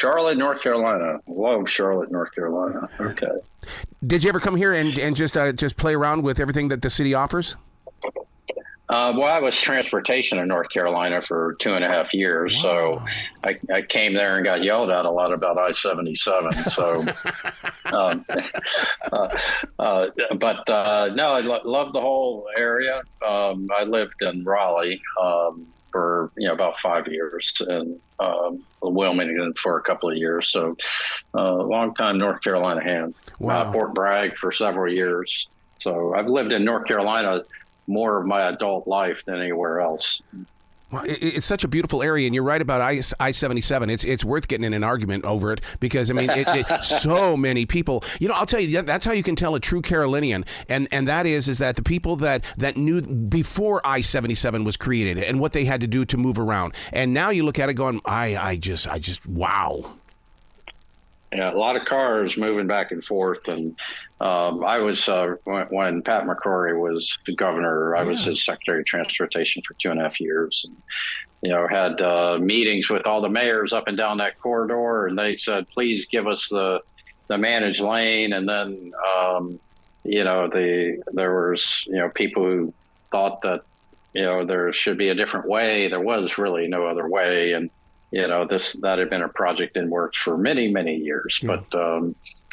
Charlotte, North Carolina. Love Charlotte, North Carolina. Okay. Did you ever come here and just play around with everything that the city offers? Well, I was transportation in North Carolina for 2.5 years. Wow. So I came there and got yelled at a lot about I-77. So, no, I love the whole area. I lived in Raleigh for about 5 years, and Wilmington for a couple of years. So, long time North Carolina hand. Wow. Fort Bragg for several years. So I've lived in North Carolina more of my adult life than anywhere else. Well, it's such a beautiful area, and you're right about I-77. It's worth getting in an argument over it because, I mean, so many people. I'll tell you, that's how you can tell a true Carolinian, and that is that the people that knew before I-77 was created and what they had to do to move around. And now you look at it going, I just, wow. Yeah, a lot of cars moving back and forth. And I was, when Pat McCrory was the governor, I was his Secretary of Transportation for 2.5 years. And, had meetings with all the mayors up and down that corridor. And they said, please give us the managed lane. And then, there was, people who thought that, there should be a different way. There was really no other way. And, that had been a project in works for many, many years. Yeah. But,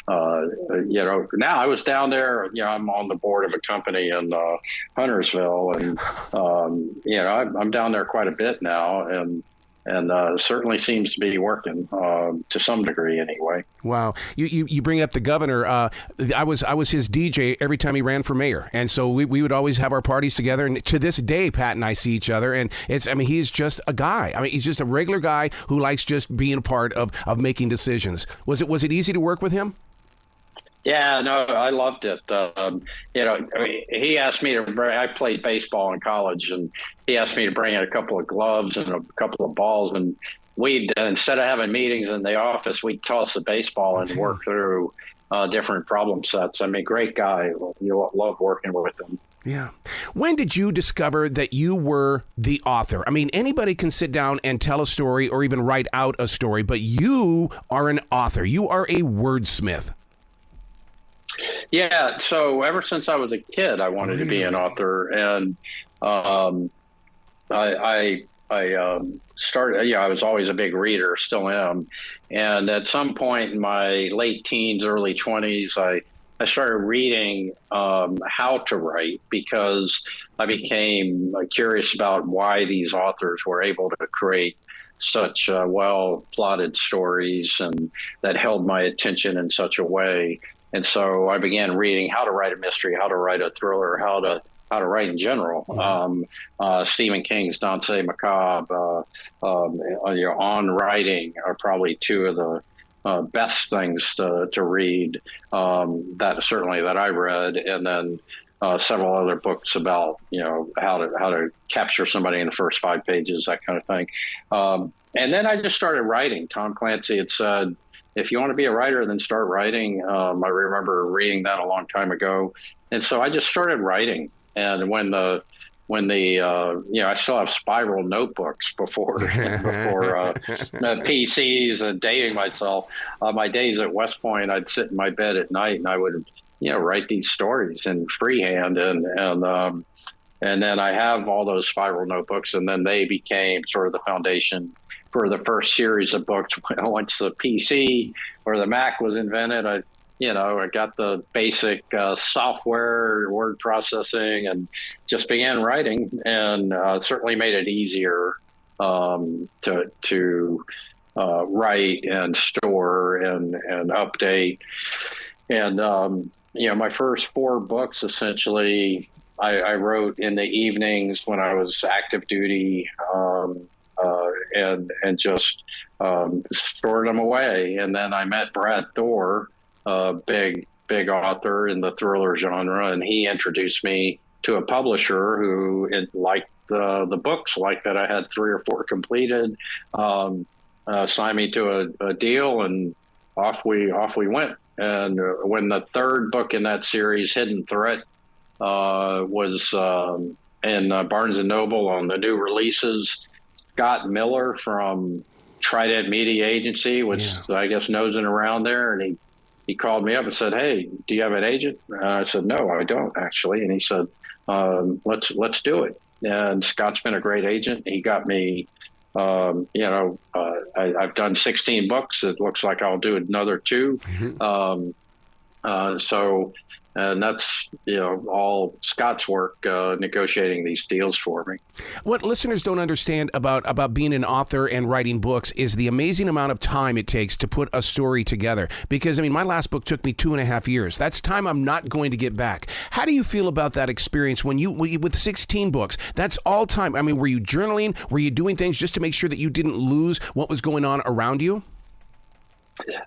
now I was down there, I'm on the board of a company in Huntersville, and, I'm down there quite a bit now, and certainly seems to be working to some degree anyway. Wow. You bring up the governor. I was his DJ every time he ran for mayor. And so we would always have our parties together. And to this day, Pat and I see each other. And he's just a guy. He's just a regular guy who likes just being a part of making decisions. Was it easy to work with him? Yeah, no, I loved it. He asked me to bring, I played baseball in college, and he asked me to bring in a couple of gloves and a couple of balls. And we'd, instead of having meetings in the office, we'd toss the baseball and work through different problem sets. Great guy. You love working with him. Yeah. When did you discover that you were the author? Anybody can sit down and tell a story or even write out a story, but you are an author. You are a wordsmith. Yeah, so ever since I was a kid, I wanted to be an author, and I started. I was always a big reader, still am, and at some point in my late teens, early 20s, I started reading how to write, because I became curious about why these authors were able to create such well-plotted stories and that held my attention in such a way. And so I began reading how to write a mystery, how to write a thriller, how to write in general. Stephen King's Danse Macabre, On Writing are probably two of the best things to read that I read, and then several other books about how to capture somebody in the first 5 pages, that kind of thing. And then I just started writing. Tom Clancy had said, if you want to be a writer, then start writing. I remember reading that a long time ago. And so I just started writing. And when I still have spiral notebooks before PCs and dating myself. My days at West Point, I'd sit in my bed at night and I would, write these stories in freehand. And then I have all those spiral notebooks, and then they became sort of the foundation for the first series of books. Once the PC or the Mac was invented, I got the basic software, word processing, and just began writing, and certainly made it easier to write and store and update. And, my first 4 books, essentially, I wrote in the evenings when I was active duty, and just stored them away. And then I met Brad Thor, a big author in the thriller genre, and he introduced me to a publisher who liked the books, like that I had 3 or 4 completed, signed me to a deal, and off we went. And when the 3rd book in that series, Hidden Threat, was in Barnes & Noble on the new releases, Scott Miller from Trident Media Agency, which I guess nosing around there, and he called me up and said, "Hey, do you have an agent?" I said, "No, I don't actually." And he said, "Let's do it." And Scott's been a great agent. He got me. I've done 16 books. It looks like I'll do another 2. And that's, all Scott's work, negotiating these deals for me. What listeners don't understand about being an author and writing books is the amazing amount of time it takes to put a story together. Because, my last book took me 2.5 years. That's time I'm not going to get back. How do you feel about that experience when you with 16 books? That's all time. Were you journaling? Were you doing things just to make sure that you didn't lose what was going on around you?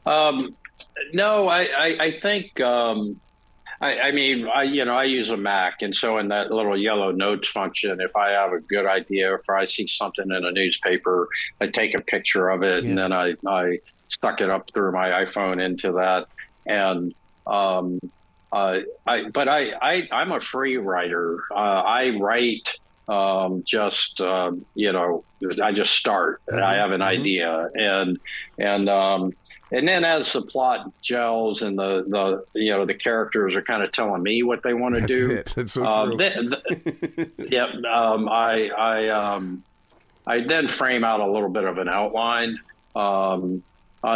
No, I think... I use a Mac, and so in that little yellow notes function, if I have a good idea, if I see something in a newspaper, I take a picture of it, and then I suck it up through my iPhone into that. And I'm a free writer. I write I just start. I have an idea, and then as the plot gels and the characters are kind of telling me what they want to do. That's so true. I then frame out a little bit of an outline.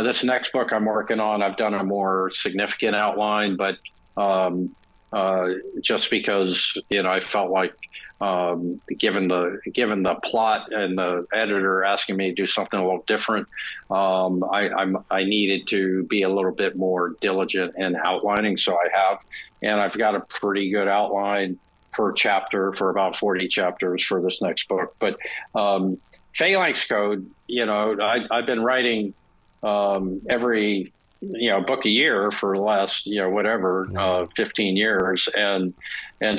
This next book I'm working on, I've done a more significant outline, but just because I felt like, given the plot and the editor asking me to do something a little different, I needed to be a little bit more diligent in outlining. So I have, and I've got a pretty good outline per chapter for about 40 chapters for this next book. But Phalanx Code, I've been writing every book a year for the last 15 years, and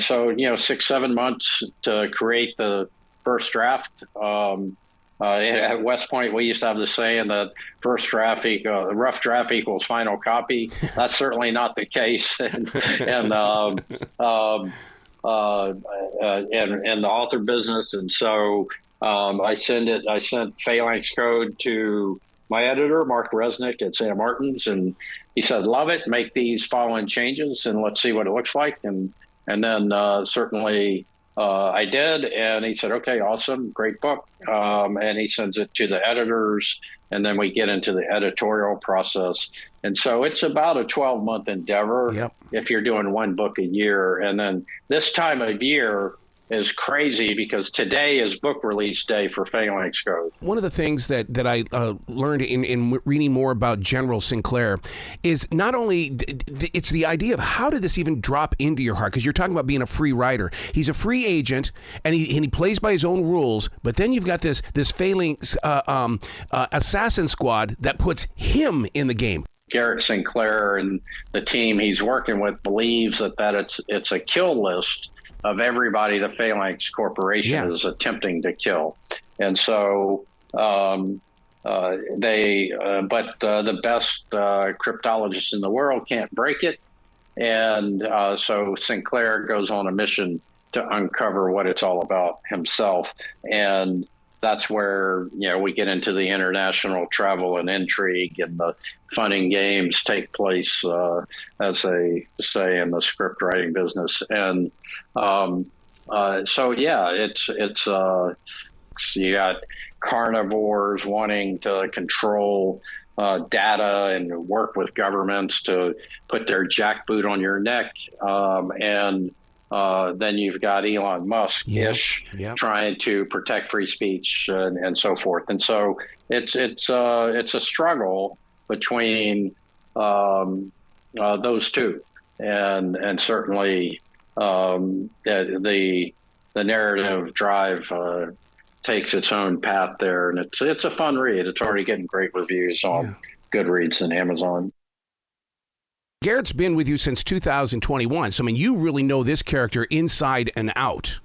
so 6-7 months to create the first draft. At West Point, we used to have the saying that rough draft equals final copy. That's certainly not the case, and the author business, and so I sent Phalanx Code to my editor, Mark Resnick at Sam Martin's, and he said, "Love it. Make these following changes, and let's see what it looks like." And then certainly I did, and he said, "Okay, awesome, great book." And he sends it to the editors, and then we get into the editorial process. And so it's about a 12-month endeavor if you're doing one book a year. And then this time of year is crazy because today is book release day for Phalanx Code. One of the things that I learned in reading more about General Sinclair is not only it's the idea of how did this even drop into your heart, because you're talking about being a free writer. He's a free agent and he plays by his own rules, but then you've got this Phalanx assassin squad that puts him in the game. Garrett Sinclair and the team he's working with believes that it's a kill list of everybody the Phalanx Corporation is attempting to kill. And so the best cryptologists in the world can't break it. And so Sinclair goes on a mission to uncover what it's all about himself. And that's where, we get into the international travel and intrigue, and the fun and games take place, as they say in the script writing business. And it's you got carnivores wanting to control data and work with governments to put their jackboot on your neck, and then you've got Elon Musk-ish trying to protect free speech and so forth. And so it's a struggle between those two, and certainly the narrative drive takes its own path there, and it's a fun read. It's already getting great reviews on Goodreads and Amazon. Garrett's been with you since 2021, so you really know this character inside and out.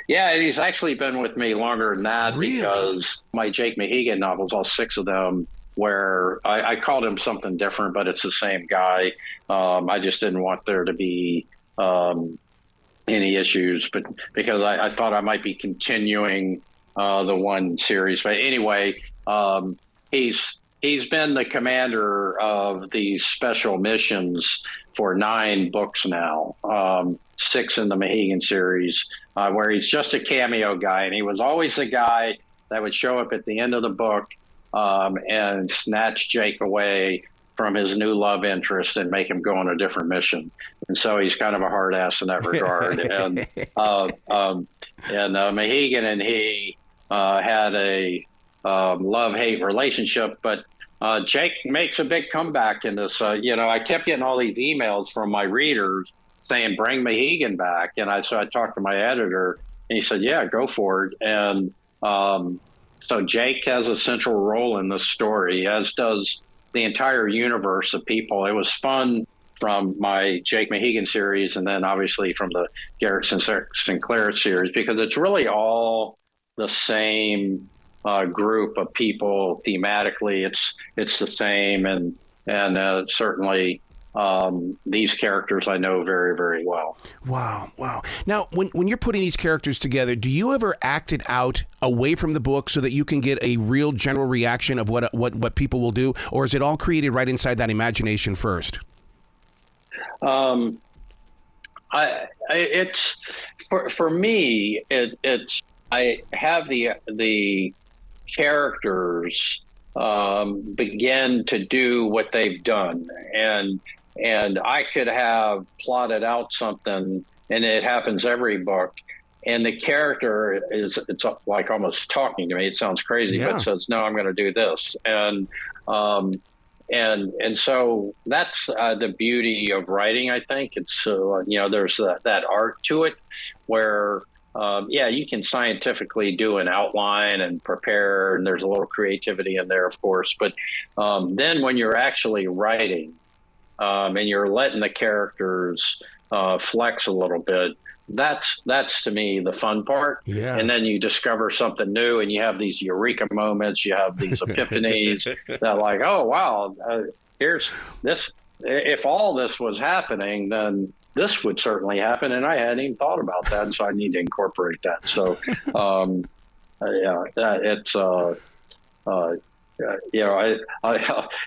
Yeah, and he's actually been with me longer than that, because my Jake Mahegan novels, all 6 of them, where I called him something different, but it's the same guy. I just didn't want there to be any issues, but because I thought I might be continuing the one series. But anyway, He's been the commander of these special missions for 9 books now, 6 in the Mahegan series, where he's just a cameo guy. And he was always the guy that would show up at the end of the book and snatch Jake away from his new love interest and make him go on a different mission. And so he's kind of a hard ass in that regard. And Mahegan and he had a love-hate relationship, but Jake makes a big comeback in this. I kept getting all these emails from my readers saying, bring Mahegan back. And so I talked to my editor, and he said, yeah, go for it. And so Jake has a central role in this story, as does the entire universe of people. It was fun from my Jake Mahegan series, and then obviously from the Garrett Sinclair series, because it's really all the same group of people thematically. It's the same, and certainly these characters I know very, very well. Wow. Now, when you're putting these characters together, do you ever act it out away from the book so that you can get a real general reaction of what people will do, or is it all created right inside that imagination first? It's for me. It's I have the characters begin to do what they've done, and I could have plotted out something, and it happens every book, and the character it's like almost talking to me. It sounds crazy, but says, no, I'm going to do this. And so that's the beauty of writing, I think. It's there's that art to it where you can scientifically do an outline and prepare, and there's a little creativity in there, of course. But then when you're actually writing and you're letting the characters flex a little bit, that's to me the fun part. Yeah. And then you discover something new, and you have these eureka moments, you have these epiphanies that like, oh, wow, here's this. If all this was happening, then this would certainly happen, and I hadn't even thought about that, so I need to incorporate that. So, it's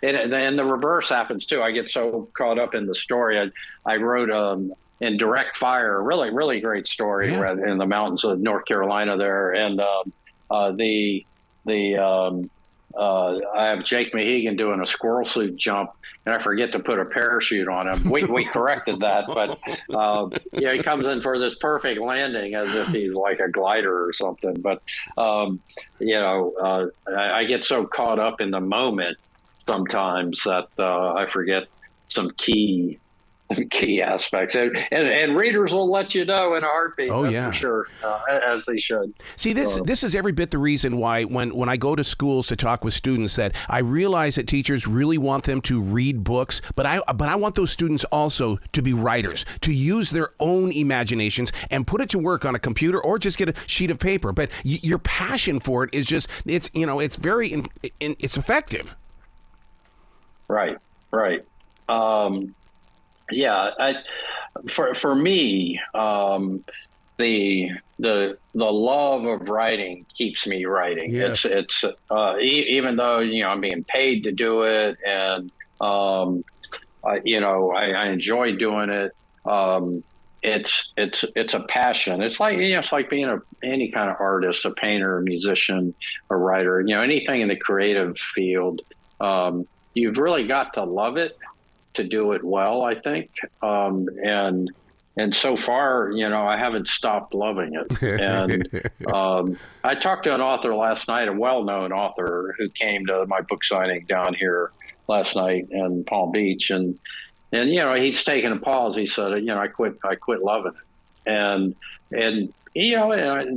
and the reverse happens too. I get so caught up in the story. I wrote in Direct Fire, a really, really great story in the mountains of North Carolina there, and I have Jake Mahegan doing a squirrel suit jump, and I forget to put a parachute on him. We corrected that, but he comes in for this perfect landing as if he's like a glider or something. But I get so caught up in the moment sometimes that I forget some key aspects, and readers will let you know in a heartbeat. Oh, for sure, as they should. See, this is every bit the reason why when I go to schools to talk with students, that I realize that teachers really want them to read books, but I want those students also to be writers, to use their own imaginations and put it to work on a computer or just get a sheet of paper. But your passion for it is just it's very it's effective. Right. For me, the love of writing keeps me writing. Yeah. It's even though I'm being paid to do it, and I enjoy doing it. It's a passion. It's like being any kind of artist, a painter, a musician, a writer. Anything in the creative field. You've really got to love it to do it well, I think. And so far, I haven't stopped loving it. And I talked to an author last night, a well-known author who came to my book signing down here last night in Palm Beach. And he's taken a pause. He said, I quit loving it. And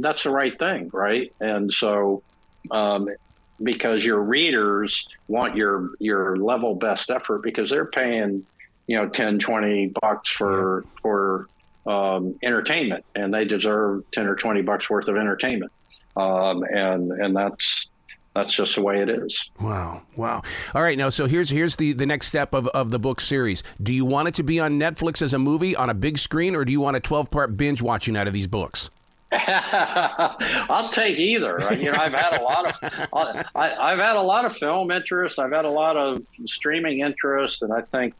that's the right thing, right? And so, because your readers want your level best effort, because they're paying, $10-20 for entertainment, and they deserve $10 or $20 worth of entertainment. And that's just the way it is. Wow. All right. Now, so here's the next step of the book series. Do you want it to be on Netflix as a movie on a big screen, or do you want a 12-part binge watching out of these books? I'll take either. I've had a lot of I've had a lot of film interest. I've had a lot of streaming interest, and I think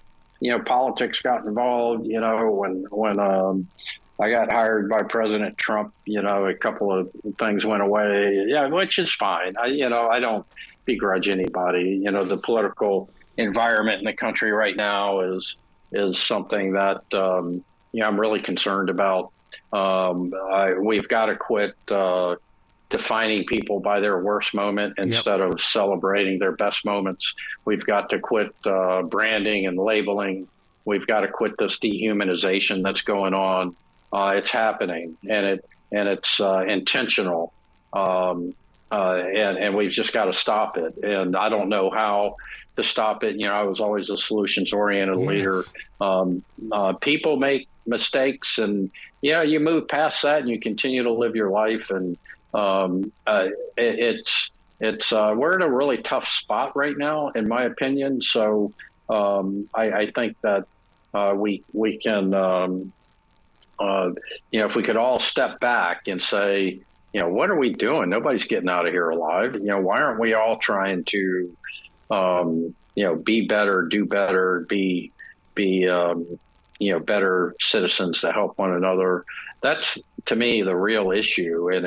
politics got involved. When I got hired by President Trump, a couple of things went away. Yeah, which is fine. I don't begrudge anybody. The political environment in the country right now is something that I'm really concerned about. We've got to quit defining people by their worst moment instead of celebrating their best moments. We've got to quit branding and labeling. We've got to quit this dehumanization that's going on. It's happening, and it's intentional, and we've just got to stop it. And I don't know how to stop it. I was always a solutions-oriented leader. People make mistakes, and you move past that and you continue to live your life. And it's we're in a really tough spot right now, in my opinion. So I think that we can, if we could all step back and say, what are we doing? Nobody's getting out of here alive. Why aren't we all trying to, be better, do better, be better citizens to help one another? That's, to me, the real issue. And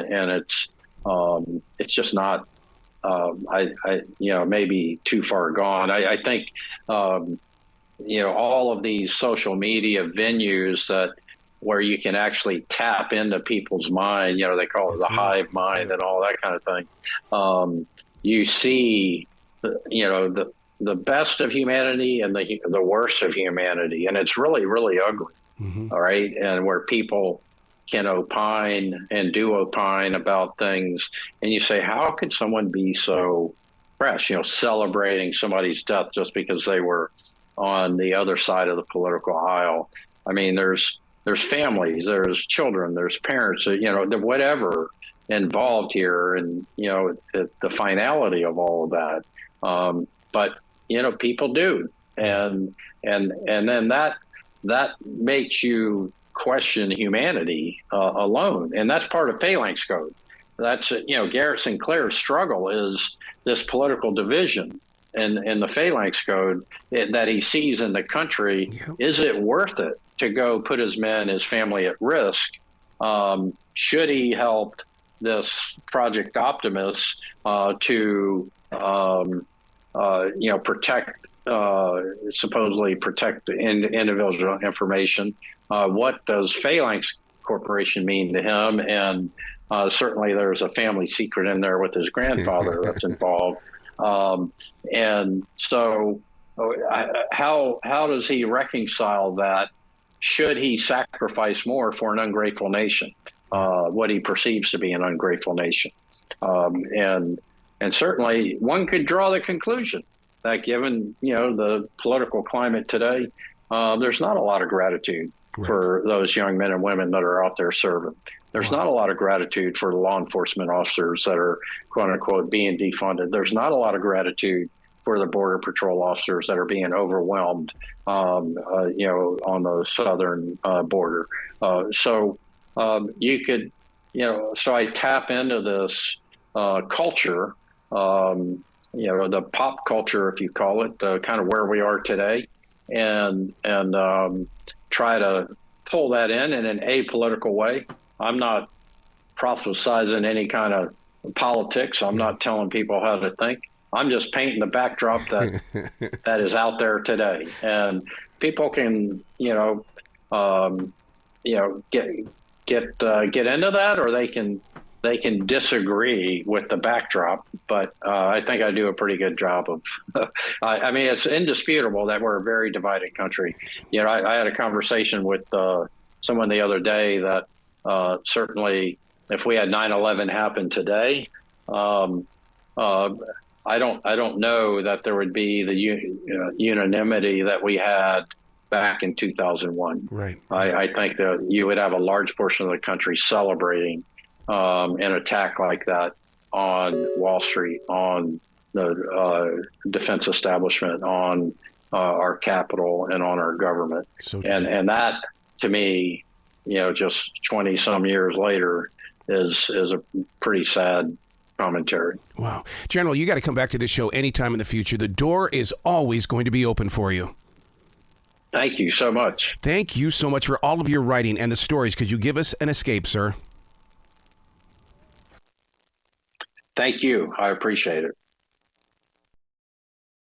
it's just not, maybe too far gone. I think, all of these social media venues where you can actually tap into people's mind, they call it the hive mind and all that kind of thing. You see, the best of humanity and the worst of humanity. And it's really, really ugly. Mm-hmm. All right. And where people can opine and do opine about things. And you say, how could someone be so fresh, celebrating somebody's death just because they were on the other side of the political aisle? I mean, there's families, there's children, there's parents, whatever involved here, and the finality of all of that. But people do, and then that makes you question humanity alone, and that's part of Phalanx Code. That's Garrett Sinclair's struggle is this political division in the Phalanx Code that he sees in the country. Yep. Is it worth it to go put his men, his family at risk? Should he help this Project Optimus to supposedly protect individual information? What does Phalanx Corporation mean to him? And certainly there's a family secret in there with his grandfather that's involved. And so how does he reconcile that? Should he sacrifice more for an ungrateful nation, what he perceives to be an ungrateful nation? And certainly one could draw the conclusion that given, the political climate today, there's not a lot of gratitude for those young men and women that are out there serving. There's not a lot of gratitude for the law enforcement officers that are, quote unquote, being defunded. There's not a lot of gratitude for the Border Patrol officers that are being overwhelmed, on the southern border. So you could, so I tap into this culture, the pop culture, if you call it, kind of where we are today, and try to pull that in an apolitical way. I'm not prophesizing any kind of politics. I'm not telling people how to think. I'm just painting the backdrop that is out there today, and people can, get into that, or they can disagree with the backdrop. But I think I do a pretty good job of. I mean, it's indisputable that we're a very divided country. I had a conversation with someone the other day that certainly, if we had 9/11 happen today, I don't know that there would be the unanimity that we had back in 2001. Right. I think that you would have a large portion of the country celebrating an attack like that on Wall Street, on the defense establishment, on our capital, and on our government. So and that, to me, just 20 some years later, is a pretty sad commentary. Wow. General, you got to come back to this show anytime in the future. The door is always going to be open for you. Thank you so much. Thank you so much for all of your writing and the stories. Could you give us an escape, sir? Thank you. I appreciate it.